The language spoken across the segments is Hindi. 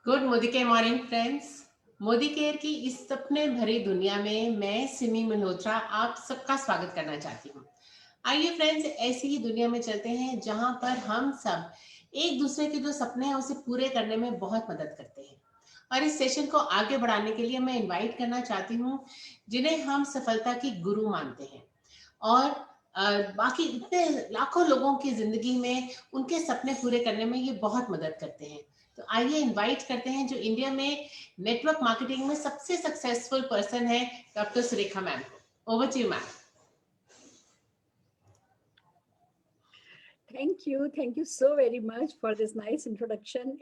गुड मोदी के मॉर्निंग फ्रेंड्स। मोदी केयर की इस सपने भरी दुनिया में मैं सिमी मल्होत्रा आप सबका स्वागत करना चाहती हूँ। आइए फ्रेंड्स, ऐसी ही दुनिया में चलते हैं जहां पर हम सब एक दूसरे के जो सपने हैं उसे पूरे करने में बहुत मदद करते हैं। और इस सेशन को आगे बढ़ाने के लिए मैं इनवाइट करना चाहती हूँ जिन्हें हम सफलता की गुरु मानते हैं और बाकी इतने लाखों लोगों की जिंदगी में उनके सपने पूरे करने में ये बहुत मदद करते हैं। तो आइए इनवाइट करते हैं जो इंडिया में नेटवर्क मार्केटिंग में सबसे सक्सेसफुल पर्सन है, डॉक्टर सुरेखा मैम को। Over to you ma'am. Thank you so very much for this nice introduction.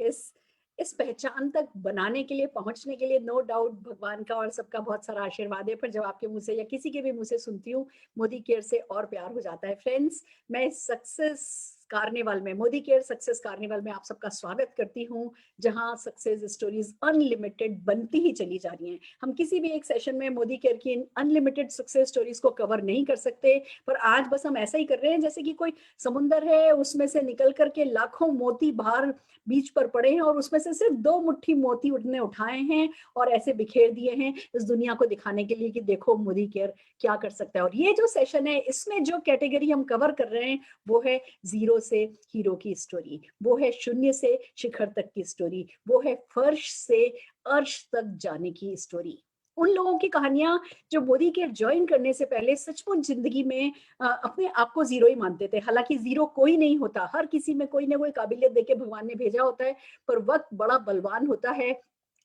इस पहचान तक बनाने के लिए, पहुंचने के लिए नो डाउट भगवान का और सबका बहुत सारा आशीर्वाद है। पर जब आपके मुंह से या किसी के भी मुंह से सुनती हूँ मोदी केयर से और प्यार हो जाता है। फ्रेंड्स, मैं सक्सेस कार्निवल में, मोदी केयर सक्सेस कार्निवल में आप सबका स्वागत करती हूँ, जहां सक्सेस स्टोरीज अनलिमिटेड बनती ही चली जा रही हैं। हम किसी भी एक सेशन में मोदी केयर की अनलिमिटेड सक्सेस स्टोरीज को कवर नहीं कर सकते, पर आज बस हम ऐसा ही कर रहे हैं जैसे कि कोई समुंदर है, उसमें से निकल करके लाखों मोती बाहर बीच पर पड़े हैं और उसमें से सिर्फ 2 मुट्ठी मोती उठने उठाए हैं और ऐसे बिखेर दिए हैं इस दुनिया को दिखाने के लिए कि देखो मोदी केयर क्या कर सकता है। और ये जो सेशन है, इसमें जो कैटेगरी हम कवर कर रहे हैं वो है जीरो से हीरो की स्टोरी, वो है शून्य से शिखर तक की स्टोरी, वो है फर्श से अर्श तक जाने की स्टोरी। उन लोगों की कहानियां जो मोदी केयर ज्वाइन करने से पहले सचमुच जिंदगी में अपने आप को जीरो ही मानते थे। हालांकि जीरो कोई नहीं होता, हर किसी में कोई ना कोई काबिलियत देके भगवान ने भेजा होता है, पर वक्त बड़ा बलवान होता है।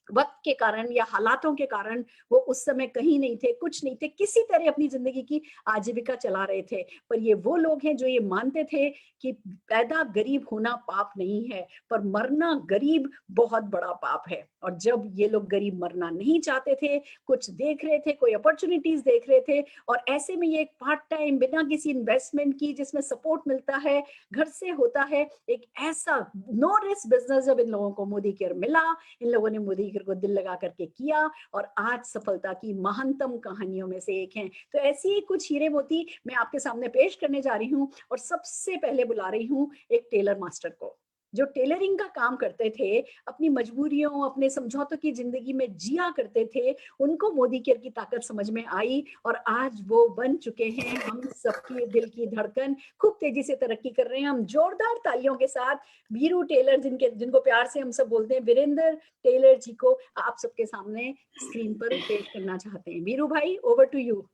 वक्त के कारण या हालातों के कारण वो उस समय कहीं नहीं थे, कुछ नहीं थे, किसी तरह अपनी जिंदगी की आजीविका चला रहे थे। पर ये वो लोग हैं जो ये मानते थे कि पैदा गरीब होना पाप नहीं है, पर मरना गरीब बहुत बड़ा पाप है। और जब ये लोग गरीब मरना नहीं चाहते थे, कुछ देख रहे थे, कोई अपॉर्चुनिटीज देख रहे थे, और ऐसे में ये एक पार्ट टाइम बिना किसी इन्वेस्टमेंट की, जिसमें सपोर्ट मिलता है, घर से होता है, एक ऐसा नो रिस्क बिजनेस जब इन लोगों को मोदी केयर मिला, इन लोगों ने मोदी केयर को दिल लगा करके किया और आज सफलता की महानतम कहानियों में से एक है। तो ऐसी ही कुछ हीरे मोती मैं आपके सामने पेश करने जा रही हूँ और सबसे पहले बुला रही हूँ एक टेलर मास्टर को, जो टेलरिंग का काम करते थे, अपनी मजबूरियों, अपने समझौतों की जिंदगी में जिया करते थे। उनको मोदी केयर की ताकत समझ में आई और आज वो बन चुके हैं हम सबके दिल की धड़कन, खूब तेजी से तरक्की कर रहे हैं। हम जोरदार तालियों के साथ वीरू टेलर, जिनको प्यार से हम सब बोलते हैं वीरेंद्र टेलर जी को आप सबके सामने स्क्रीन पर पेश करना चाहते हैं। वीरू भाई, over to you.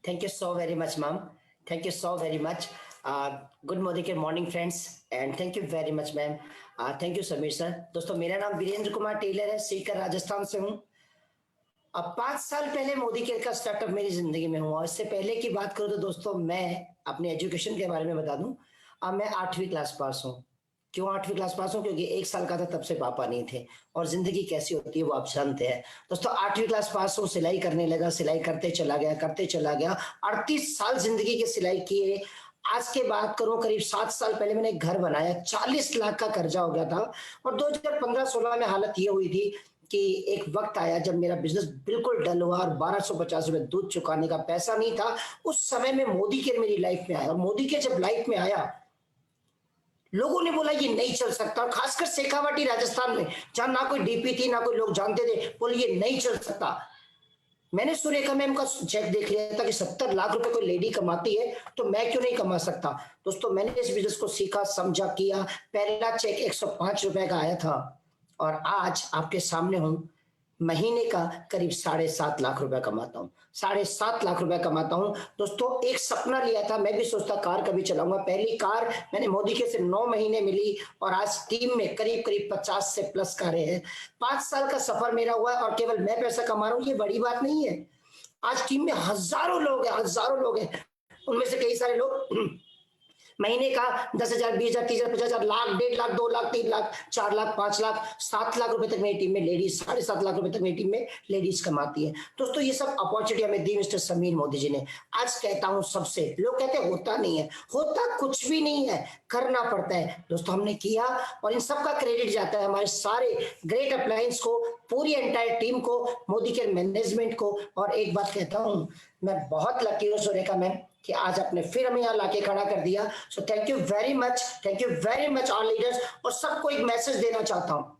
Thank you so very much, ma'am. Thank you so very much. Good morning friends, and thank you very much, ma'am. Thank you, Sameer sir. दोस्तों, मेरा नाम वीरेंद्र कुमार टेलर है, सीकर राजस्थान से हूँ। अब 5 साल पहले मोदी केयर का स्टार्टअप मेरी जिंदगी में हुआ। इससे पहले की बात करूँ तो दोस्तों, मैं अपने एजुकेशन के बारे में बता दूं। अब मैं 8वीं क्लास पास हूँ। क्यों 8वीं क्लास पास हूँ? क्योंकि 1 साल का था तब से पापा नहीं थे, और जिंदगी कैसी होती है वो आप जानते हैं। दोस्तों, 8वीं क्लास पास हूँ, सिलाई करने लगा, सिलाई करते चला गया 38 साल जिंदगी की सिलाई किए। आज के बात करूं, करीब 7 साल पहले मैंने एक घर बनाया, 40 लाख का कर्जा हो गया था। और 2015-16 में हालत ये हुई थी कि एक वक्त आया जब मेरा बिजनेस बिल्कुल डल हुआ और 1250 रुपए दूध चुकाने का पैसा नहीं था। उस समय में मोदी केयर मेरी लाइफ में आया, और मोदी केयर जब लाइफ में आया, लोगों ने बोला ये नहीं चल सकता। और खासकर शेखावाटी राजस्थान में, जहां ना कोई डीपी थी, ना कोई लोग जानते थे, बोले ये नहीं चल सकता। मैंने सुरेखा मैम का चेक देख लिया था कि 70 लाख रुपए कोई लेडी कमाती है, तो मैं क्यों नहीं कमा सकता। दोस्तों, मैंने इस बिजनेस को सीखा, समझा, किया। पहला चेक 105 रुपए का आया था, और आज आपके सामने हूं। महीने का करीब 7.5 लाख रुपए कमाता हूं, 7.5 लाख रुपए कमाता हूं। दोस्तों, एक सपना लिया था, मैं भी सोचता कार कभी चलाऊंगा। पहली कार मैंने मोदी के से 9 महीने मिली, और आज टीम में करीब करीब 50 से प्लस कारें हैं। 5 साल का सफर मेरा हुआ है, और केवल मैं पैसा कमा रहा हूं, ये बड़ी बात नहीं है। आज टीम में हजारों लोग हैं। उनमें से कई सारे लोग महीने का 10,000, 20,000, 30,000, 50,000, लाख, 1.5 लाख, 2 लाख, 3 लाख, 4 लाख, 5 लाख, 7 लाख रुपए तक मेरी टीम में लेडीज, 7.5 लाख रुपए तक मेरी टीम में लेडीज कमाती है। दोस्तों, ये सब अपॉर्चुनिटी हमें दी मिस्टर समीर मोदी जी ने। आज कहता हूं सबसे, लोग कहते हैं होता नहीं है, होता कुछ भी नहीं है, करना पड़ता है। दोस्तों, हमने किया, और इन सब का क्रेडिट जाता है हमारे सारे ग्रेट अप्लायंस को, पूरी एंटायर टीम को, मोदी केयर मैनेजमेंट को। और एक बात कहता हूं, मैं बहुत लकी हूं सुरेखा मैम कि आज आपने फिर हमें यहाँ लाके खड़ा कर दिया। So thank you very much all leaders. और सबको एक मैसेज देना चाहता हूँ,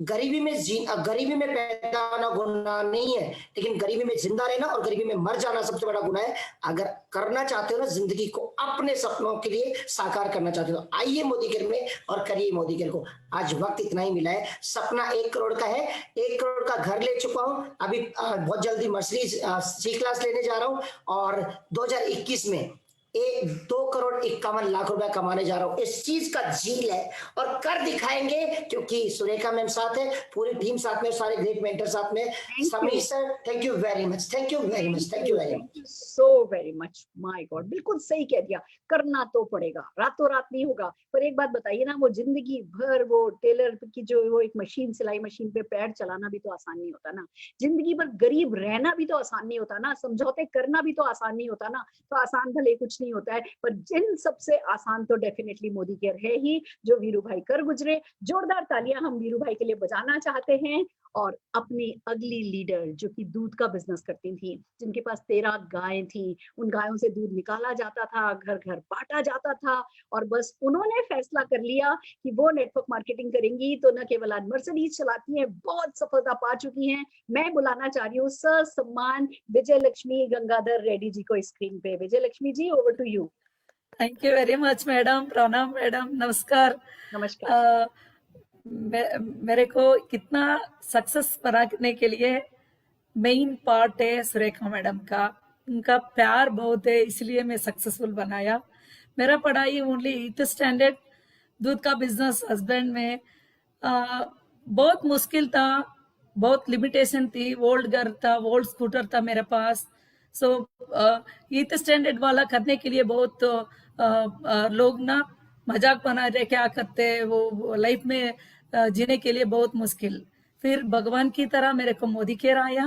गरीबी में पैदा होना गुनाह नहीं है, लेकिन गरीबी में जिंदा रहना और गरीबी में मर जाना सबसे बड़ा गुनाह है। अगर करना चाहते हो ना जिंदगी को अपने सपनों के लिए साकार करना चाहते हो तो आइए मोदी केयर में और करिए मोदी केयर को। आज वक्त इतना ही मिला है। सपना 1 करोड़ का है, 1 करोड़ का घर ले चुका हूं, अभी बहुत जल्दी मर्सिडीज सी क्लास लेने जा रहा हूं और 2021 में 2,51,00,000 रुपया कमाने जा रहा हूँ। इस चीज का झील है और कर दिखाएंगे, क्योंकि सुरेखा मैम साथ है, पूरी टीम साथ में, सारे ग्रेट मेंटर साथ में। Sameer sir thank you very much, thank you very much, thank you very much, so very much. My God, बिल्कुल सही कह दिया, करना तो पड़ेगा, रातों रात नहीं होगा। पर एक बात बताइए ना, वो जिंदगी भर वो टेलर की जो वो एक मशीन, सिलाई मशीन पे पैर चलाना भी तो आसान नहीं होता ना, जिंदगी भर गरीब रहना भी तो आसान नहीं होता ना, समझौते करना भी तो आसान नहीं होता ना। तो आसान भले कुछ नहीं होता है, पर जिन सबसे आसान तो डेफिनेटली मोदी केयर है ही, जो वीरू भाई कर गुजरे। जोरदार तालियां हम वीरू भाई के लिए बजाना चाहते हैं। और अपनी अगली लीडर जो कि दूध का बिजनेस करती थी, जिनके पास 13 गायें थी, उन गायों से दूध निकाला जाता था, घर घर बांटा जाता था, और बस उन्होंने फैसला कर लिया कि वो नेटवर्क मार्केटिंग करेंगी। तो न केवल आज मर्सिडीज चलाती हैं, बहुत सफलता पा चुकी हैं। मैं बुलाना चाह रही हूँ सर सम्मान विजय लक्ष्मी गंगाधर रेड्डी जी को स्क्रीन पे। Vijay Lakshmi ji, over to you. Thank you very much madam, प्रणाम मैडम, नमस्कार। नमस्कार। मेरे को कितना सक्सेस बनाने के लिए मेन पार्ट है सुरेखा मैडम का, उनका प्यार बहुत है, इसलिए मैं सक्सेसफुल बनाया। मेरा पढ़ाई ओनली 8th स्टैंडर्ड, दूध का बिजनेस हस्बैंड में बहुत मुश्किल था, बहुत लिमिटेशन थी, ओल्ड घर था, ओल्ड स्कूटर था मेरे पास। सो 8th स्टैंडर्ड वाला करने के लिए बहुत लोग ना मजाक बना रहे, क्या करते वो लाइफ में जीने के लिए बहुत मुश्किल। फिर भगवान की तरह मेरे को मोदी केयर आया।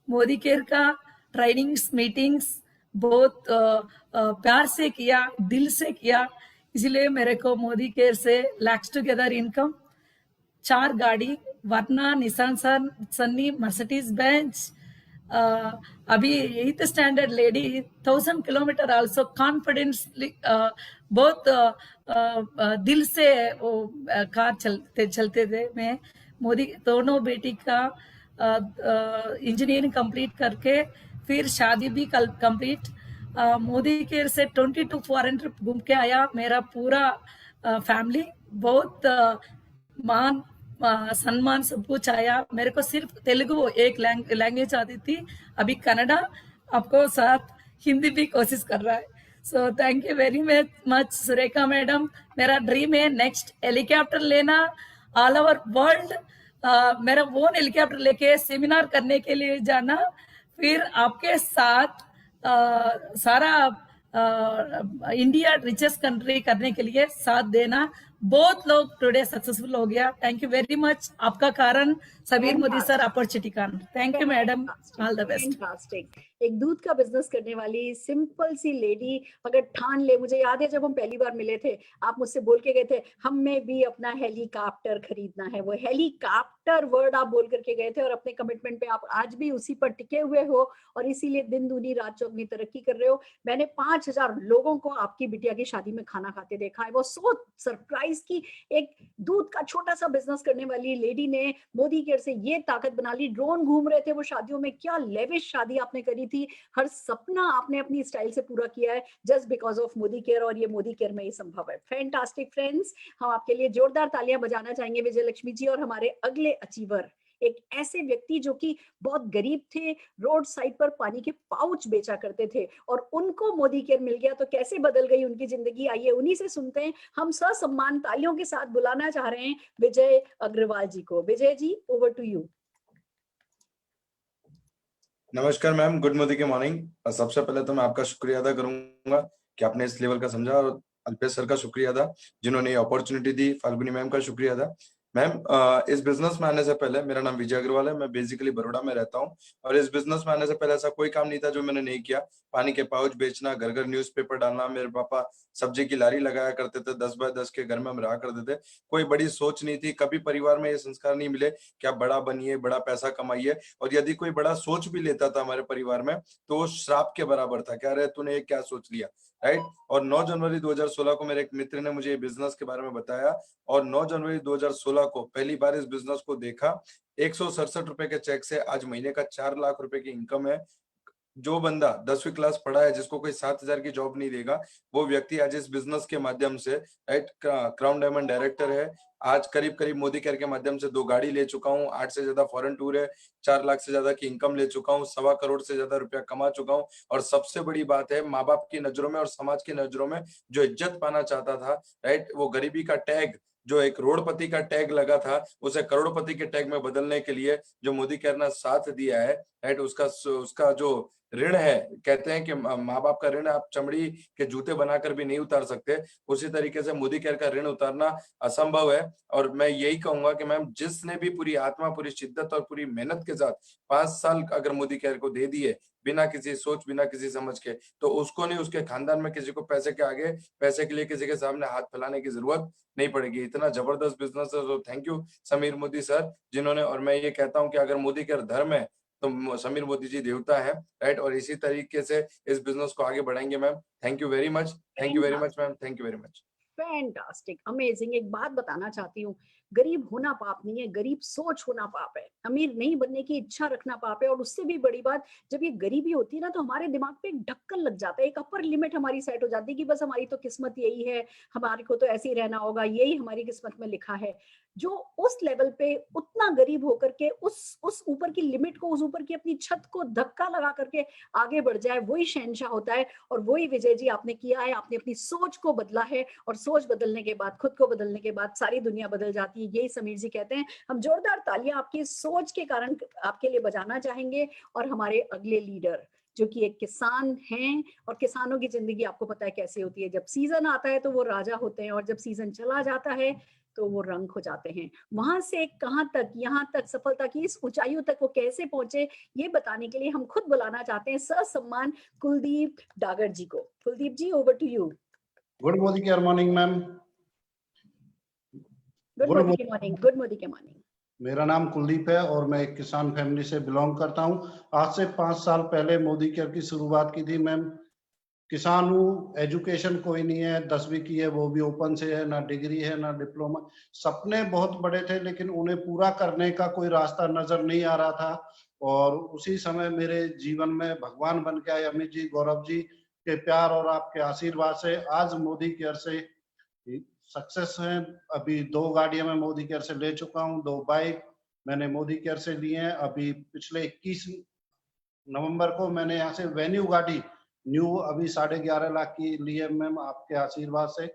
मोदी केयर का ट्रेनिंग्स मीटिंग्स बहुत प्यार से किया, दिल से किया, इसलिए मेरे को मोदी केयर से लैक्स टुगेदर इनकम, 4 गाड़ी, वर्ना, निसान सन्नी, मर्सिडीज बेंच, अभी 8th standard lady, 1000 kilometre also confidently, बहुत दिल से वो कार चलते थे। मैं मोदी दोनों बेटी का इंजीनियरिंग कंप्लीट करके फिर शादी भी कंप्लीट। मोदी केयर से 22 फॉरेन ट्रिप घूम के आया मेरा पूरा फैमिली, बहुत मान सम्मान सब कुछ आया। मेरे को सिर्फ तेलुगु एक लैंग्वेज आती थी, अभी कन्नड़ा आपको साथ हिंदी भी कोशिश कर रहा है। So thank you very much Surekha madam. मेरा ड्रीम है नेक्स्ट हेलीकॉप्टर लेना, ऑल ओवर वर्ल्ड मेरा ओन हेलीकॉप्टर लेके सेमिनार करने के लिए जाना, फिर आपके साथ सारा इंडिया रिचेस्ट कंट्री करने के लिए साथ देना। बहुत लोग टुडे सक्सेसफुल हो गया। थैंक यू वेरी मच, आपका कारण सबीर मोदी सर अपॉर्चुनिटी कारण। Thank you madam, all the best. Fantastic. एक दूध का बिजनेस करने वाली सिंपल सी लेडी अगर ठान ले, मुझे याद है जब हम पहली बार मिले थे, आप मुझसे बोल के गए थे हमें भी अपना हेलीकॉप्टर खरीदना है। वो हेलीकॉप्टर वर्ड आप बोल करके गए थे और अपने कमिटमेंट पे आप आज भी उसी पर टिके हुए हो और इसीलिए दिन दूनी रात चौगनी तरक्की कर रहे हो। मैंने 5000 लोगों को आपकी बिटिया की शादी में खाना खाते देखा है। वो सो सरप्राइज की एक दूध का छोटा सा बिजनेस करने वाली लेडी ने मोदी केयर से ये ताकत बना ली। ड्रोन घूम रहे थे वो शादियों में, क्या लेविश शादी आपने करी थी, हर सपना आपने अपनी स्टाइल से पूरा किया है just because of Modi care, और ये मोदी केयर में ही संभव है। फैंटास्टिक फ्रेंड्स, हम आपके लिए जोरदार तालियां बजाना चाहेंगे विजय लक्ष्मी जी। और हमारे अगले अचीवर, एक ऐसे व्यक्ति जो कि बहुत गरीब थे, रोड साइड पर पानी के पाउच बेचा करते थे और उनको मोदी केयर मिल गया तो कैसे बदल गई उनकी जिंदगी। आइए उन्हीं से सुनते हैं। हम ससम्मान तालियों के साथ बुलाना चाह रहे हैं विजय अग्रवाल जी को। Vijay ji, over to you. नमस्कार मैम, गुड मोदी के मॉर्निंग। सबसे पहले तो मैं आपका शुक्रिया अदा करूंगा कि आपने इस लेवल का समझा, और अल्पेश सर का शुक्रिया अदा जिन्होंने ये अपॉर्चुनिटी दी, फाल्गुनी मैम का शुक्रिया अदा। मैम, इस बिजनेस में आने से पहले, मेरा नाम विजय अग्रवाल है, मैं बेसिकली बड़ौदा में रहता हूँ, और इस बिजनेस में आने से पहले ऐसा कोई काम नहीं था जो मैंने नहीं किया। पानी के पाउच बेचना, घर घर न्यूज़पेपर डालना, मेरे पापा सब्जी की लारी लगाया करते थे, 10 बाय 10 के घर में हम रहा करते थे। कोई बड़ी सोच नहीं थी, कभी परिवार में ये संस्कार नहीं मिले कि आप बड़ा बनिए, बड़ा पैसा कमाइए, और यदि कोई बड़ा सोच भी लेता था हमारे परिवार में तो वो श्राप के बराबर था, कह रहे तूने ये क्या सोच लिया। राइट। और 9 जनवरी 2016 को मेरे एक मित्र ने मुझे बिजनेस के बारे में बताया और 9 जनवरी 2016 को पहली बार इस बिजनेस को देखा। 167 रुपए के चेक से आज महीने का 4 लाख रुपए की इनकम है। जो बंदा 10वीं क्लास पढ़ा है, जिसको कोई 7,000 की जॉब नहीं देगा, वो व्यक्ति आज इस बिजनेस के माध्यम से राइट क्राउन डायमंड डायरेक्टर है। आज करीब करीब मोदी केयर के माध्यम से 2 गाड़ी ले चुका हूँ, 8 से ज्यादा फॉरेन टूर है, 4 लाख से ज्यादा की इनकम ले चुका हूँ, 1.25 करोड़ से ज्यादा रुपया कमा चुका हूँ। और सबसे बड़ी बात है, माँ बाप की नजरों में और समाज की नजरों में जो इज्जत पाना चाहता था, राइट, वो गरीबी का टैग, जो एक रोडपति का टैग लगा था, उसे करोड़पति के टैग में बदलने के लिए जो मोदी केयर ने साथ दिया है, राइट, उसका जो ऋण है, कहते हैं कि माँ बाप का ऋण आप चमड़ी के जूते बनाकर भी नहीं उतार सकते, उसी तरीके से मोदी केयर का ऋण उतारना असंभव है। और मैं यही कहूंगा कि मैम, जिसने भी पूरी आत्मा, पूरी शिद्दत और पूरी मेहनत के साथ 5 साल अगर मोदी केयर को दे दिए, बिना किसी सोच, बिना किसी समझ के, तो उसको नहीं, उसके खानदान में किसी को पैसे के आगे, पैसे के लिए किसी के सामने हाथ फैलाने की जरूरत नहीं पड़ेगी। इतना जबरदस्त बिजनेस है। तो thank you Sameer Modi sir, जिन्होंने, और मैं ये कहता हूँ कि अगर मोदी केयर धर्म है तो समीर मोदी जी देवता है, राइट। और इसी तरीके से इस बिजनेस को आगे बढ़ाएंगे ma'am. Thank you very much, thank you very much ma'am, thank you very much. Fantastic, amazing. एक बात बताना चाहती हूँ, गरीब होना पाप नहीं है, गरीब सोच होना पाप है। अमीर नहीं बनने की इच्छा रखना पाप है। और उससे भी बड़ी बात, जब ये गरीबी होती है ना, तो हमारे दिमाग पे एक ढक्कन लग जाता है, एक अपर लिमिट हमारी सेट हो जाती है कि बस हमारी तो किस्मत यही है, हमारे को तो ऐसे ही रहना होगा, यही हमारी किस्मत में लिखा है। जो उस लेवल पे उतना गरीब होकर के उस ऊपर की लिमिट को, उस ऊपर की अपनी छत को धक्का लगा करके आगे बढ़ जाए, वही शहंशाह होता है। और वही विजय जी आपने किया है। आपने अपनी सोच को बदला है, और सोच बदलने के बाद, खुद को बदलने के बाद सारी दुनिया बदल जाती है, यही समीर जी कहते हैं। हम जोरदार तालियां आपकी सोच के कारण आपके लिए बजाना चाहेंगे। और हमारे अगले लीडर, जो कि एक किसान हैं, और किसानों की जिंदगी आपको पता है कैसे होती है, जब सीजन आता है तो वो राजा होते हैं, और जब सीजन चला जाता है तो वो रंक हो जाते हैं। वहां से कहां तक, यहाँ तक, सफलता की इस ऊंचाइयों तक वो कैसे पहुंचे, ये बताने के लिए हम खुद बुलाना चाहते हैं ससम्मान कुलदीप डागर जी को। Kuldeep ji, over to you. Good Modi care morning ma'am. Good Modi के मॉर्निंग, गुड मोदी के मॉर्निंग। मेरा नाम कुलदीप है और मैं एक किसान फैमिली से बिलोंग करता हूं। आज से 5 साल पहले मोदी केयर की शुरुआत की थी मैम। किसान हूँ, एजुकेशन कोई नहीं है, 10वीं की है, वो भी ओपन से है, ना डिग्री है ना डिप्लोमा। सपने बहुत बड़े थे, लेकिन उन्हें पूरा करने का कोई रास्ता नजर नहीं आ रहा था। और उसी समय मेरे जीवन में भगवान बन के आए अमित जी, गौरव जी के प्यार और आपके आशीर्वाद से आज मोदी केयर से सक्सेस है। अभी 2 गाड़ियां मैं मोदी केयर से ले चुका हूँ, 2 बाइक मैंने मोदी केयर से लिए हैं। अभी पिछले 21 नवंबर को मैंने यहाँ से वेन्यू गाड़ी न्यू अभी 11.5 लाख की ली है मैम, आपके आशीर्वाद से।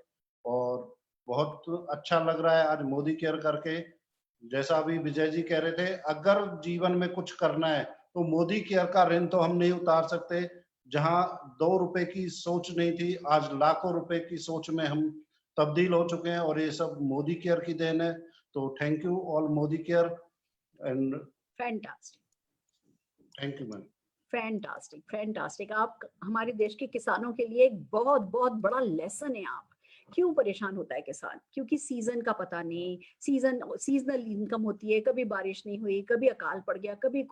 और बहुत अच्छा लग रहा है आज मोदी केयर करके। जैसा अभी विजय जी कह रहे थे, अगर जीवन में कुछ करना है तो मोदी केयर का ऋण तो हम नहीं उतार सकते। जहां 2 रुपए की सोच नहीं थी, आज लाखों रुपए की सोच में हम तब्दील हो चुके हैं, और ये सब मोदी केयर की देन है। तो thank you all Modi care and fantastic, thank you ma'am. Fantastic, fantastic. आप हमारे देश के किसानों के लिए एक बहुत बहुत बड़ा लेसन है। आप क्यों परेशान होता है किसान? क्योंकि सीजन का पता नहीं, सीजनल इनकम होती है, कभी बारिश नहीं हुई, कभी अकाल पड़ गया, कभी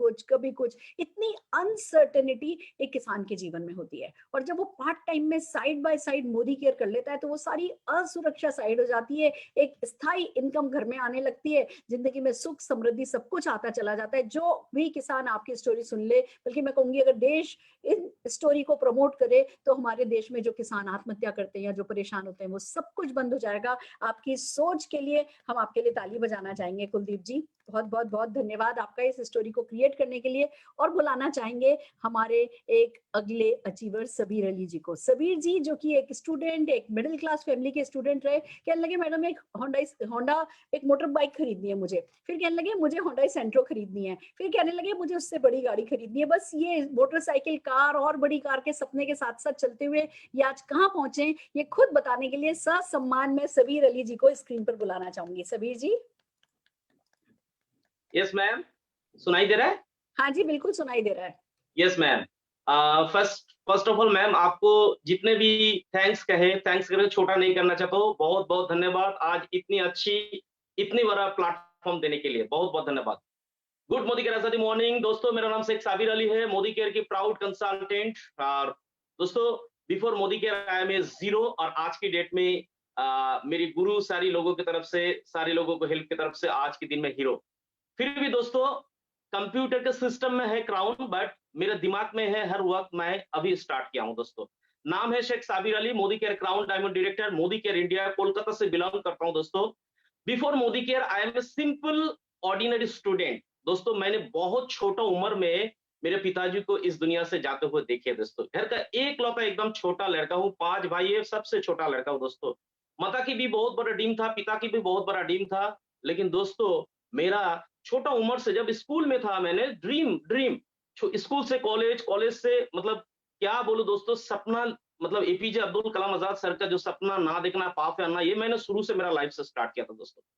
कुछ, इतनी अनसर्टेनिटी एक किसान के जीवन में होती है। और जब वो पार्ट टाइम में side by side Modi care कर लेता है, तो वो सारी असुरक्षा साइड हो जाती है, एक स्थायी इनकम घर में आने लगती है, जिंदगी में सुख समृद्धि सब कुछ आता चला जाता है। जो भी किसान आपकी स्टोरी सुन ले, बल्कि मैं कहूंगी अगर देश इन स्टोरी को प्रमोट करे, तो हमारे देश में जो किसान आत्महत्या करते हैं या जो परेशान होते हैं, वो सब कुछ बंद हो जाएगा। आपकी सोच के लिए हम आपके लिए ताली बजाना चाहेंगे कुलदीप जी। बहुत बहुत बहुत धन्यवाद आपका इस स्टोरी को क्रिएट करने के लिए। और बुलाना चाहेंगे हमारे एक अगले अचीवर सबीर अली जी को। सबीर जी, जो कि एक स्टूडेंट, एक मिडिल क्लास फैमिली के स्टूडेंट रहे, कहने लगे मैडम एक होंडा एक मोटर बाइक खरीदनी है मुझे, फिर कहने लगे मुझे होंडा सेंट्रो खरीदनी है, फिर कहने लगे मुझे उससे बड़ी गाड़ी खरीदनी है। बस ये मोटरसाइकिल, कार और बड़ी कार के सपने के साथ साथ चलते हुए ये आज कहाँ पहुंचे, ये खुद बताने के लिए ससम्मान में सबीर अली जी को स्क्रीन पर बुलाना चाहूंगी। सबीर जी। यस मैम, सुनाई दे रहा है? हाँ जी, बिल्कुल सुनाई दे रहा है। Yes ma'am. First of all ma'am, आपको जितने भी थैंक्स करे छोटा नहीं करना चाहता हूँ। बहुत बहुत धन्यवाद आज इतनी बड़ा प्लेटफॉर्म देने के लिए, बहुत बहुत धन्यवाद। गुड मोदी केयर आजादी मॉर्निंग दोस्तों, मेरा नाम शेख साबिर अली है, मोदी केयर की प्राउड कंसल्टेंट। और दोस्तों before Modi care I am a 0 और आज की डेट में मेरी गुरु सारी लोगों की तरफ से, सारे लोगों को हेल्प की तरफ से आज के दिन में हीरो। फिर भी दोस्तों कंप्यूटर के सिस्टम में है क्राउन, बट मेरे दिमाग में है हर वक्त। मैं अभी स्टार्ट किया हूं दोस्तों। नाम है Sheikh Sabir Ali, Modi care crown diamond director, Modi care India, Kolkata से बिलोंग करता हूं दोस्तों। Before Modi care I am a simple ordinary student. दोस्तों मैंने बहुत छोटा उम्र में मेरे पिताजी को इस दुनिया से जाते हुए देखे दोस्तों। घर का एक लौता एकदम छोटा लड़का हूँ, 5 भाई है, सबसे छोटा लड़का हूँ दोस्तों। माता की भी बहुत बड़ा ड्रीम था, पिता की भी बहुत बड़ा ड्रीम था, लेकिन दोस्तों मेरा छोटा उम्र से जब स्कूल में था मैंने ड्रीम स्कूल से कॉलेज, कॉलेज से मतलब क्या बोलूं दोस्तों, सपना मतलब एपीजे अब्दुल कलाम आजाद सर का जो सपना ना देखना पाप है अन्ना, ये मैंने शुरू से मेरा लाइफ से स्टार्ट किया था दोस्तों।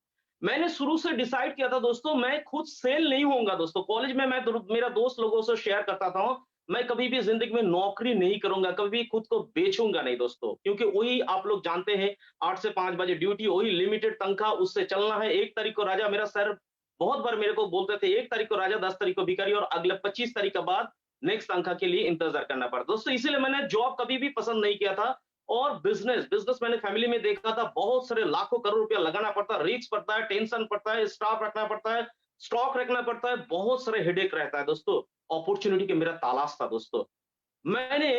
मैंने शुरू से डिसाइड किया था दोस्तों मैं खुद सेल नहीं होऊंगा दोस्तों। कॉलेज में मैं मेरा दोस्त लोगों से शेयर करता था मैं कभी भी जिंदगी में नौकरी नहीं करूंगा, कभी खुद को बेचूंगा नहीं दोस्तों, क्योंकि वही आप लोग जानते हैं 8 से 5 बजे ड्यूटी, वही लिमिटेड तनख्वाह, उससे चलना है। 1 तारीख को राजा, मेरा सर बहुत बार मेरे को बोलते थे 1 तारीख को राजा 10 तारीख को भिखारी, और अगले 25 तारीख के बाद नेक्स्ट तनख्वाह के लिए इंतजार करना पड़ता दोस्तों। इसीलिए मैंने जॉब कभी भी पसंद नहीं किया था। और बिजनेस मैंने फैमिली में देखा था, बहुत सारे लाखों करोड़ रुपया लगाना पड़ता है, रिस्क पड़ता है, टेंशन पड़ता है, स्टाफ रखना पड़ता है, स्टॉक रखना पड़ता है, बहुत सारे हेडेक रहता है दोस्तों। अपॉर्चुनिटी के मेरा तलाश था दोस्तों। मैंने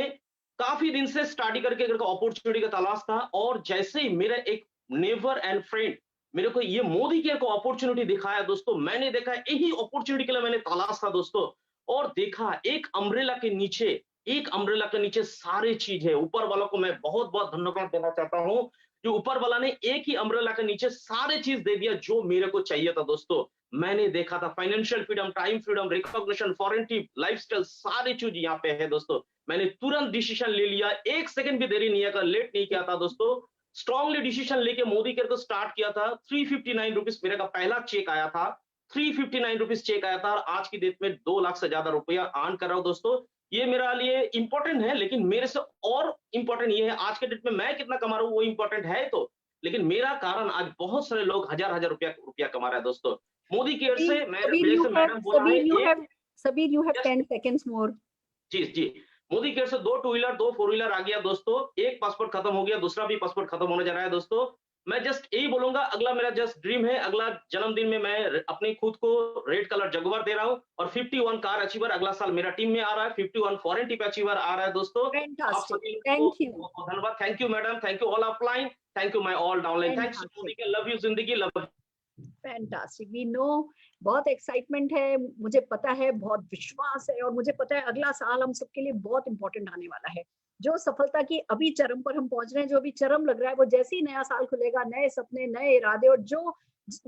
काफी दिन से स्टडी करके अपॉर्चुनिटी का तलाश था, और जैसे ही मेरा एक नेबर एंड फ्रेंड मेरे को ये मोदी केयर को अपॉर्चुनिटी दिखाया दोस्तों, मैंने देखा यही अपॉर्चुनिटी के लिए मैंने तलाश था दोस्तों, और देखा एक अम्ब्रेला के नीचे सारी चीज है। ऊपर वालों को मैं बहुत बहुत धन्यवाद देना चाहता हूं, जो ऊपर वाला ने एक ही अम्ब्रेला के नीचे सारे चीज दे दिया जो मेरे को चाहिए था दोस्तों। मैंने देखा था financial freedom, time freedom, recognition, foreign trip, lifestyle, सारी चीज यहाँ पे है दोस्तों। मैंने तुरंत डिसीजन ले लिया, 1 सेकंड भी देरी नहीं किया, लेट नहीं किया था दोस्तों। स्ट्रांगली डिसीजन लेके मोदी केयर को स्टार्ट किया था। 359 रुपीज मेरे का पहला चेक आया था, 359 रुपीज चेक आया था, और आज की डेट में 2 लाख से ज्यादा रुपया अर्न कर रहा हूं दोस्तों। ये मेरा लिए इंपॉर्टेंट है, लेकिन मेरे से और इंपॉर्टेंट ये है आज के डेट में मैं कितना कमा रहा हूँ वो इंपॉर्टेंट है तो, लेकिन मेरा कारण आज बहुत सारे लोग हजार रुपया कमा रहा है दोस्तों मोदी केयर से। मैं जैसे मैडम बोला है, Sabir, you have 10 seconds more. जी मोदी केयर से 2 2 व्हीलर 2 4 व्हीलर आ गया दोस्तों। एक पासपोर्ट खत्म हो गया, दूसरा भी पासपोर्ट खत्म होने जा रहा है दोस्तों। मैं जस्ट यही बोलूंगा, अगला मेरा जस्ट ड्रीम है, अगला जन्मदिन में मैं अपने खुद को रेड कलर जगुआर दे रहा हूं, और 51 कार अचीवर अगला साल मेरा टीम में आ रहा है, 51 फॉरेन टिप अचीवर आ रहा है दोस्तों। Fantastic. Thank you. धन्यवाद, thank you madam, thank you all offline, thank you my all downline, thanks Modi के, लव यू जिंदगी, लव। फैंटास्टिक, वी नो, बहुत एक्साइटमेंट है, मुझे पता है, बहुत विश्वास है, और मुझे पता है अगला साल हम सबके लिए बहुत इंपॉर्टेंट आने वाला है। जो सफलता की अभी चरम पर हम पहुंच रहे हैं, जो अभी चरम लग रहा है, वो जैसे ही नया साल खुलेगा, नए सपने, नए इरादे, और जो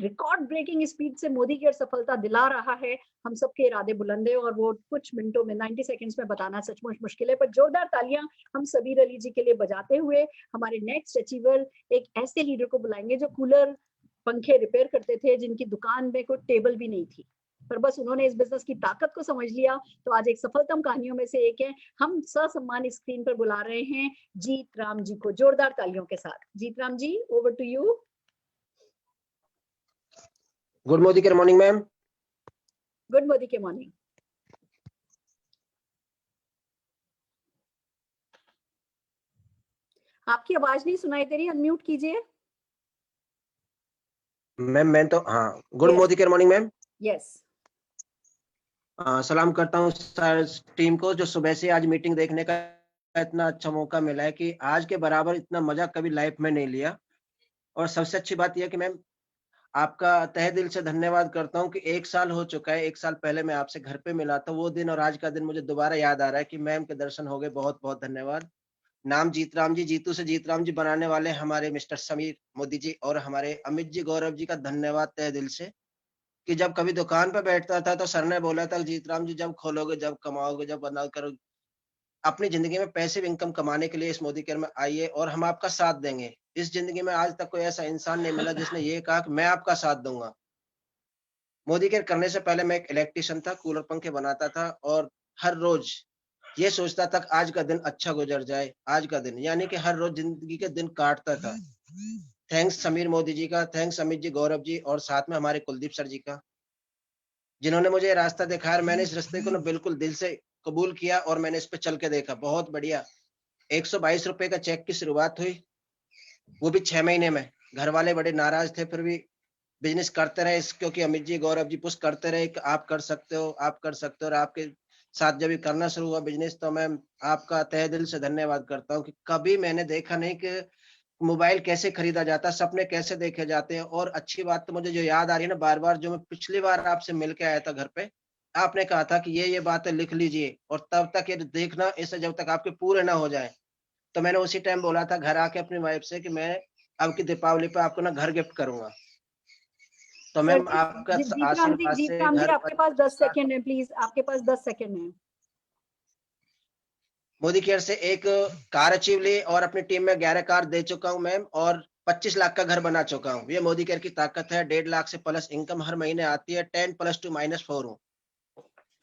रिकॉर्ड ब्रेकिंग स्पीड से मोदी केयर सफलता दिला रहा है, हम सबके इरादे बुलंद है, और वो कुछ मिनटों में 90 सेकंड्स में बताना सचमुच मुश्किल है। पर जोरदार तालियां हम सबीर अली जी के लिए बजाते हुए हमारे नेक्स्ट अचीवर, एक ऐसे लीडर को बुलाएंगे जो कूलर पंखे रिपेयर करते थे, जिनकी दुकान में कोई टेबल भी नहीं थी, पर बस उन्होंने इस बिजनेस की ताकत को समझ लिया, तो आज एक सफलतम कहानियों में से एक है। हम ससम्मान स्क्रीन पर बुला रहे हैं जीत राम जी को, जोरदार तालियों के साथ। Jeet Ram ji, over to you. Good Modi care morning ma'am. Good Modi के मॉर्निंग। आपकी आवाज नहीं सुनाई दे रही, अनम्यूट कीजिए। मैम मैं तो हाँ, good Modi care morning ma'am. Yes. सलाम करता हूँ सर टीम को, जो सुबह से आज मीटिंग देखने का इतना अच्छा मौका मिला है कि आज के बराबर इतना मजा कभी लाइफ में नहीं लिया। और सबसे अच्छी बात यह कि मैम आपका तहे दिल से धन्यवाद करता हूँ कि 1 साल हो चुका है, 1 साल पहले मैं आपसे घर पे मिला था, वो दिन और आज का दिन मुझे दोबारा याद आ रहा है कि मैम के दर्शन हो गए। बहुत बहुत धन्यवाद। नाम जीतराम जी, जीतू से जीतराम जी बनाने वाले हमारे मिस्टर समीर मोदी जी और हमारे अमित जी, गौरव जी का धन्यवाद तहे दिल से, कि जब कभी दुकान पर बैठता था तो सर ने बोला था जीतराम जी जब खोलोगे, जब कमाओगे, जब बना करोगे अपनी जिंदगी में पैसिव इनकम कमाने के लिए इस मोदी केयर में आइए और हम आपका साथ देंगे। इस जिंदगी में आज तक कोई ऐसा इंसान नहीं मिला जिसने ये कहा कि मैं आपका साथ दूंगा। मोदी केयर करने से पहले मैं एक इलेक्ट्रिशियन था, कूलर पंखे बनाता था, और हर रोज ये सोचता था आज का दिन अच्छा गुजर जाए, आज का दिन, यानी कि हर रोज जिंदगी के दिन काटता था। थैंक्स समीर मोदी जी का, थैंक्स अमित जी, गौरव जी, और साथ में हमारे कुलदीप सर जी का, जिन्होंने मुझे रास्ता दिखाया। मैंने इस रास्ते को बिल्कुल दिल से कबूल किया और मैंने इस पे चल के देखा। बहुत बढ़िया। 122 रुपए का चेक की शुरुआत हुई, वो भी 6 महीने में। घर वाले बड़े नाराज थे, फिर भी बिजनेस करते रहे, क्योंकि अमित जी, गौरव जी पुश करते रहे कि आप कर सकते हो, आप कर सकते हो। और आपके साथ जब ये करना शुरू हुआ बिजनेस, तो मैं आपका तहे दिल से धन्यवाद करता हूँ कि कभी मैंने देखा नहीं कि मोबाइल कैसे खरीदा जाता है, सपने कैसे देखे जाते हैं। और अच्छी बात तो मुझे जो याद आ रही है ना, बार बार, जो मैं पिछली बार आपसे मिल के आया था घर पे, आपने कहा था कि ये बातें लिख लीजिए और तब तक ये देखना, इसे जब तक आपके पूरे ना हो जाए। तो मैंने उसी टाइम बोला था घर आके अपनी वाइफ से कि मैं अब की दीपावली पे आपको ना घर गिफ्ट करूंगा। तो सर मैम जी, आपका जीतराम जी, आशीर्वाद से जीतराम जी, घर आपके पास 10 सेकेंड है, प्लीज, आपके पास 10 सेकेंड है। मोदी केयर से एक कार अचीव ली और अपनी टीम में 11 कार दे चुका हूं मैम, और 25 लाख का घर बना चुका हूं। ये मोदी केयर की ताकत है। 1.5 लाख से प्लस इनकम हर महीने आती है। 10 + 2 - 4 हूं।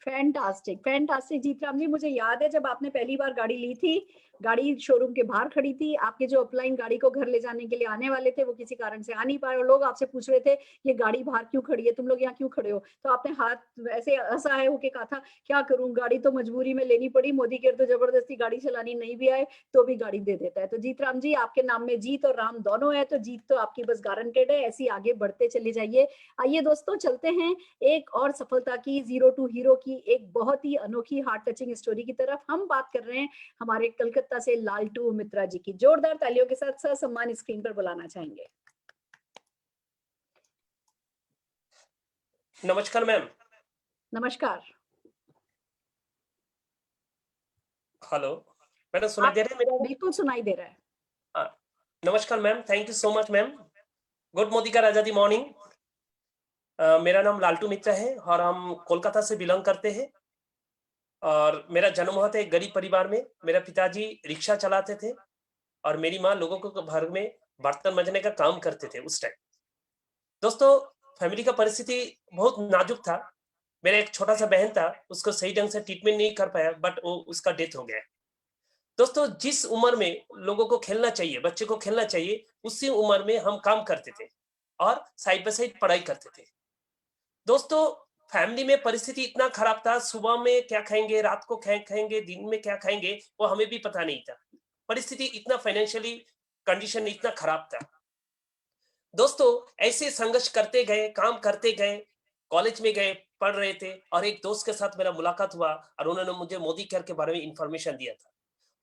फैंटास्टिक, फैंटास्टिक जीतराम जी। मुझे याद है जब आपने पहली बार गाड़ी ली थी, गाड़ी शोरूम के बाहर खड़ी थी, आपके जो अपलाइन गाड़ी को घर ले जाने के लिए आने वाले थे वो किसी कारण से आ नहीं पाए और लोग आपसे पूछ रहे थे ये गाड़ी बाहर क्यों खड़ी है, तुम लोग यहाँ क्यों खड़े हो। तो आपने हाथ ऐसे असहाय होके कहा था क्या करूं, गाड़ी तो मजबूरी में लेनी पड़ी, मोदी केयर तो जबरदस्ती गाड़ी चलानी नहीं भी आए तो भी गाड़ी दे देता है। तो जीतराम जी, आपके नाम में जीत और राम दोनों है, तो जीत तो आपकी बस गारंटेड है। ऐसी आगे बढ़ते चले जाइए। आइए दोस्तों, चलते हैं एक और सफलता की, 0 टू हीरो की एक बहुत ही अनोखी हार्ट टचिंग स्टोरी की तरफ। हम बात कर रहे हैं हमारे कलकत्ता से लालटू मित्रा जी की। जोरदार तालियों के साथ सर सम्मान स्क्रीन पर बुलाना चाहेंगे। नमस्कार मैम। नमस्कार। हेलो मैडम, सुनाई दे रहा है मेरा? बिल्कुल सुनाई दे रहा है। हाँ, नमस्कार ma'am, thank you so much ma'am. Good Modi का आजादी मॉर्निंग। मेरा नाम लालटू मित्रा है और हम कोलकाता से बिलोंग करते हैं। और मेरा जन्म हुआ था एक गरीब परिवार में। मेरा पिताजी रिक्शा चलाते थे और मेरी माँ लोगों को घर में बर्तन मंजने का काम करते थे उस टाइम। दोस्तों, फैमिली का परिस्थिति बहुत नाजुक था। मेरा एक छोटा सा बहन था, उसको सही ढंग से ट्रीटमेंट नहीं कर पाया, बट वो उसका डेथ हो गया। दोस्तों, जिस उम्र में लोगों को खेलना चाहिए, बच्चे को खेलना चाहिए, उसी उम्र में हम काम करते थे और साइड बाय साइड पढ़ाई करते थे। दोस्तों, फैमिली में परिस्थिति इतना खराब था, सुबह में क्या खाएंगे, रात को क्या खाएंगे, दिन में क्या खाएंगे, वो हमें भी पता नहीं था। परिस्थिति इतना, फाइनेंशियली कंडीशन इतना खराब था। दोस्तों, ऐसे संघर्ष करते गए, काम करते गए, कॉलेज में गए, पढ़ रहे थे और एक दोस्त के साथ मेरा मुलाकात हुआ और उन्होंने मुझे मोदी केयर के बारे में इंफॉर्मेशन दिया था।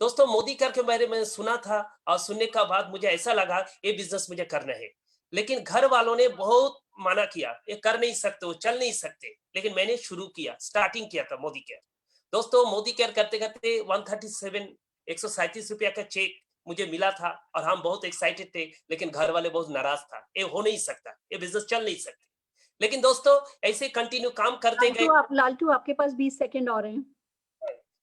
दोस्तों, मोदी केयर के बारे में सुना था और सुनने का बाद मुझे ऐसा लगा ये बिजनेस मुझे करना है। लेकिन घर वालों ने बहुत मना किया, ये कर नहीं सकते हो, चल नहीं सकते। लेकिन मैंने शुरू किया, स्टार्टिंग किया था मोदी केयर। दोस्तों, मोदी केयर करते करते 137 रुपया का चेक मुझे मिला था और हम बहुत एक्साइटेड थे। लेकिन घर वाले बहुत नाराज था, ये हो नहीं सकता, ये बिजनेस चल नहीं सकते। लेकिन दोस्तों, ऐसे कंटिन्यू काम करते गए। लालटू, आपके पास 20 सेकेंड और हैं।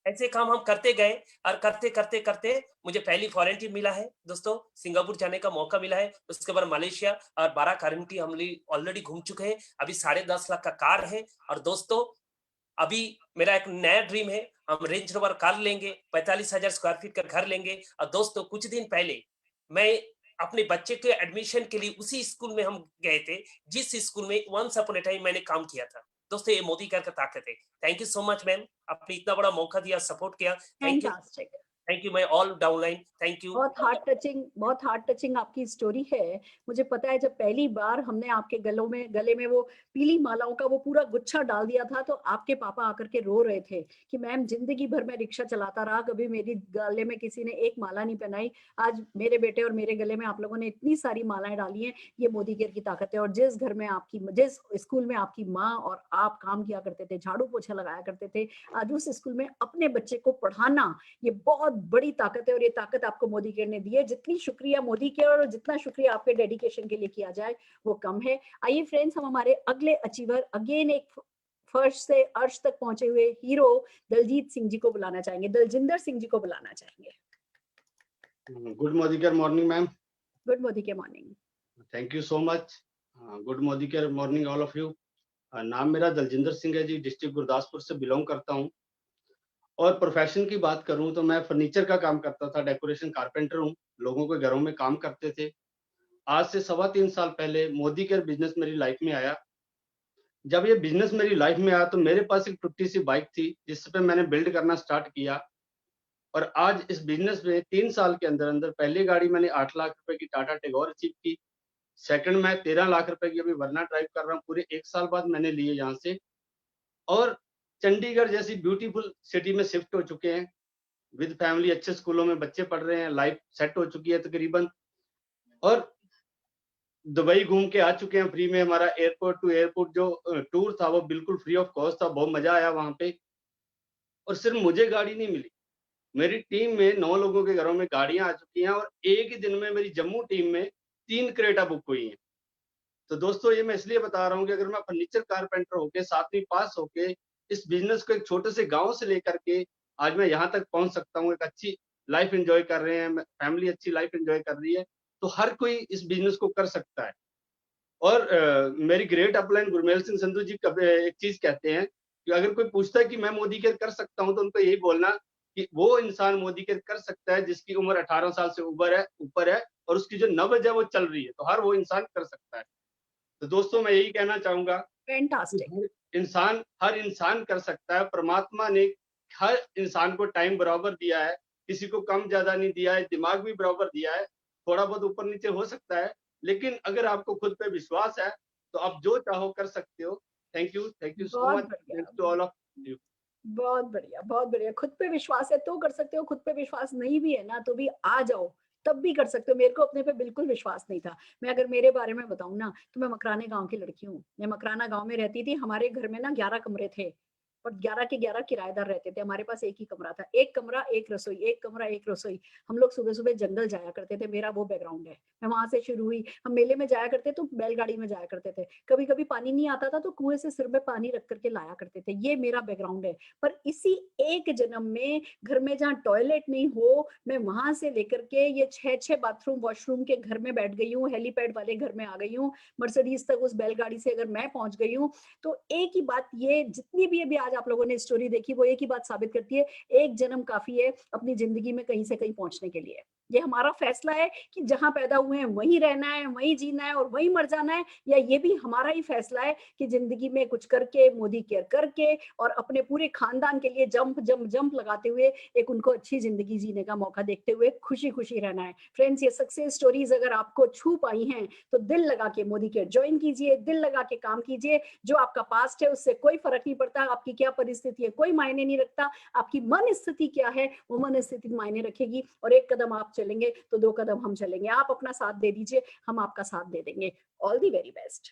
ऐसे काम हम करते गए और करते करते करते मुझे पहली फॉरेन ट्रिप मिला है। दोस्तों, सिंगापुर जाने का मौका मिला है। उसके बाद मलेशिया और 12 कंट्री हम ऑलरेडी घूम चुके हैं। अभी 10.5 लाख का कार है। और दोस्तों, अभी मेरा एक नया ड्रीम है, हम रेंज रोवर कार लेंगे, 45,000 स्क्वायर फीट का घर लेंगे। और दोस्तों, कुछ दिन पहले मैं अपने बच्चे के एडमिशन के लिए उसी स्कूल में हम गए थे जिस स्कूल में वंस अपॉन अ टाइम मैंने काम किया था। दोस्तों, ये मोदी केयर का ताकत है। Thank you so much ma'am, आपने इतना बड़ा मौका दिया, सपोर्ट किया। Thank you, fantastic. Thank you, मैं ऑल डाउनलाइन, थैंक यू। बहुत हार्ट टचिंग आपकी स्टोरी है। मुझे पता है जब पहली बार हमने आपके गले में वो पीली मालाओं का वो पूरा गुच्छा डाल दिया था तो आपके पापा आकर के रो रहे थे कि मैम जिंदगी भर मैं रिक्शा चलाता रहा, कभी मेरी गले में किसी ने एक माला नहीं पहनाई। आज मेरे बेटे और मेरे गले में आप लोगों ने इतनी सारी मालाएं डाली हैं। ये मोदी केयर की ताकत है। और जिस घर में जिस स्कूल में आपकी माँ और आप काम किया करते थे, झाड़ू पोछा लगाया करते थे, आज उस स्कूल में अपने बच्चे को पढ़ाना, ये बहुत बड़ी ताकत है। और ये ताकत आपको मोदी केयर ने दी है। जितनी शुक्रिया मोदी केयर और जितना शुक्रिया आपके डेडिकेशन के लिए किया जाए वो कम है। आइए फ्रेंड्स, हम हमारे अगले अचीवर, अगेन एक फर्स्ट से अर्श तक पहुंचे हुए हीरो दलजीत सिंह जी को बुलाना चाहेंगे, दलजिंदर सिंह जी को बुलाना चाहेंगे। Good Modi care morning ma'am. Good Modi care morning. Thank you so much. Good Modi care morning all of you. नाम मेरा दलजिंदर सिंह है जी, डिस्ट्रिक्ट गुरदासपुर से बिलोंग करता हूँ। और प्रोफेशन की बात करूं तो मैं फर्नीचर का काम करता था, डेकोरेशन कारपेंटर हूं, लोगों के घरों में काम करते थे। आज से 3.25 साल पहले मोदी केयर बिजनेस मेरी लाइफ में आया। जब ये बिजनेस मेरी लाइफ में आया तो मेरे पास एक टूटी सी बाइक थी जिस पे मैंने बिल्ड करना स्टार्ट किया और आज इस बिजनेस में 3 साल के अंदर अंदर पहली गाड़ी मैंने 8 लाख रुपए की टाटा टिगोर अचीव की, सेकंड मैं 13 लाख रुपए की अभी वरना ड्राइव कर रहा हूँ, पूरे 1 साल बाद मैंने लिए यहाँ से, और चंडीगढ़ जैसी ब्यूटीफुल सिटी में शिफ्ट हो चुके हैं विद फैमिली, अच्छे स्कूलों में बच्चे पढ़ रहे हैं, लाइफ सेट हो चुकी है तकरीबन, और दुबई घूम के आ चुके हैं फ्री में। हमारा एयरपोर्ट टू एयरपोर्ट जो टूर था वो बिल्कुल फ्री ऑफ कॉस्ट था, बहुत मजा आया वहां पे। और सिर्फ मुझे गाड़ी नहीं मिली, मेरी टीम में 9 लोगों के घरों में गाड़ियां आ चुकी हैं, और एक ही दिन में मेरी जम्मू टीम में 3 क्रेटा बुक हुई हैं। तो दोस्तों ये मैं इसलिए बता रहा हूँ कि अगर मैं फर्नीचर कारपेंटर होके 7वीं पास होके इस बिजनेस को एक छोटे से गांव से लेकर के आज मैं यहाँ तक पहुंच सकता हूँ, एक अच्छी लाइफ एंजॉय कर रहे हैं, फैमिली अच्छी लाइफ एंजॉय कर रही है, तो हर कोई इस बिजनेस को कर सकता है। और मेरी ग्रेट अपलाइन गुरमेल सिंह संधू जी कभी एक चीज कहते हैं कि अगर कोई पूछता है कि मैं मोदी केयर कर सकता हूं, तो उनको यही बोलना कि वो इंसान मोदी केयर कर सकता है जिसकी उम्र 18 साल से ऊपर है और उसकी जो नब्ज है वो चल रही है, तो हर वो इंसान कर सकता है। तो दोस्तों मैं यही कहना चाहूंगा, फैंटास्टिक, हर इंसान कर सकता है। परमात्मा ने हर इंसान को टाइम बराबर दिया है, किसी को कम ज्यादा नहीं दिया है, दिमाग भी बराबर दिया है, थोड़ा बहुत ऊपर नीचे हो सकता है, लेकिन अगर आपको खुद पे विश्वास है तो आप जो चाहो कर सकते हो। Thank you so much, thanks to all of you. बहुत बढ़िया, बहुत बढ़िया। खुद पे विश्वास है तो कर सकते हो, खुद पे विश्वास नहीं भी है ना तो भी आ जाओ, तब भी कर सकते हो। मेरे को अपने पे बिल्कुल विश्वास नहीं था। मैं अगर मेरे बारे में बताऊं ना तो मैं मकराने गांव की लड़की हूँ। मैं मकराना गांव में रहती थी। हमारे घर में ना 11 कमरे थे और 11 के 11 किराएदार रहते थे। हमारे पास एक ही कमरा था, एक कमरा एक रसोई, एक कमरा एक रसोई। हम लोग सुबह सुबह जंगल जाया करते थे, मेरा वो बैकग्राउंड है। मैं वहां से शुरू हुई। हम मेले में जाया करते तो बैलगाड़ी में जाया करते थे। कभी कभी पानी नहीं आता था तो कुएं से सिर में पानी रख करके लाया करते थे। ये मेरा बैकग्राउंड है। पर इसी एक जन्म में घर में जहाँ टॉयलेट नहीं हो, मैं वहां से लेकर के ये 6 बाथरूम वॉशरूम के घर में बैठ गई हूँ, हेलीपैड वाले घर में आ गई हूँ, मर्सिडीज तक उस बैलगाड़ी से अगर मैं पहुंच गई हूँ। तो एक ही बात, ये जितनी भी अभी आज आप लोगों ने स्टोरी देखी वो एक ही बात साबित करती है, एक जन्म काफी है अपनी जिंदगी में कहीं से कहीं पहुंचने के लिए। ये हमारा फैसला है कि जहां पैदा हुए हैं वहीं रहना है, वहीं जीना है और वहीं मर जाना है, या ये भी हमारा ही फैसला है कि जिंदगी में कुछ करके, मोदी केयर करके और अपने पूरे खानदान के लिए जंप जंप जंप लगाते हुए एक उनको अच्छी जिंदगी जीने का मौका देखते हुए खुशी खुशी रहना है। फ्रेंड्स, ये सक्सेस स्टोरीज अगर आपको छू पाई हैं तो दिल लगा के मोदी केयर ज्वाइन कीजिए, दिल लगा के काम कीजिए। जो आपका पास्ट है उससे कोई फर्क नहीं पड़ता, आपकी क्या परिस्थिति है कोई मायने नहीं रखता, आपकी मन स्थिति क्या है वो मन स्थिति मायने रखेगी। और एक कदम आप चलेंगे तो 2 कदम हम चलेंगे। आप अपना साथ दे दीजिए, हम आपका साथ दे देंगे। All the very best.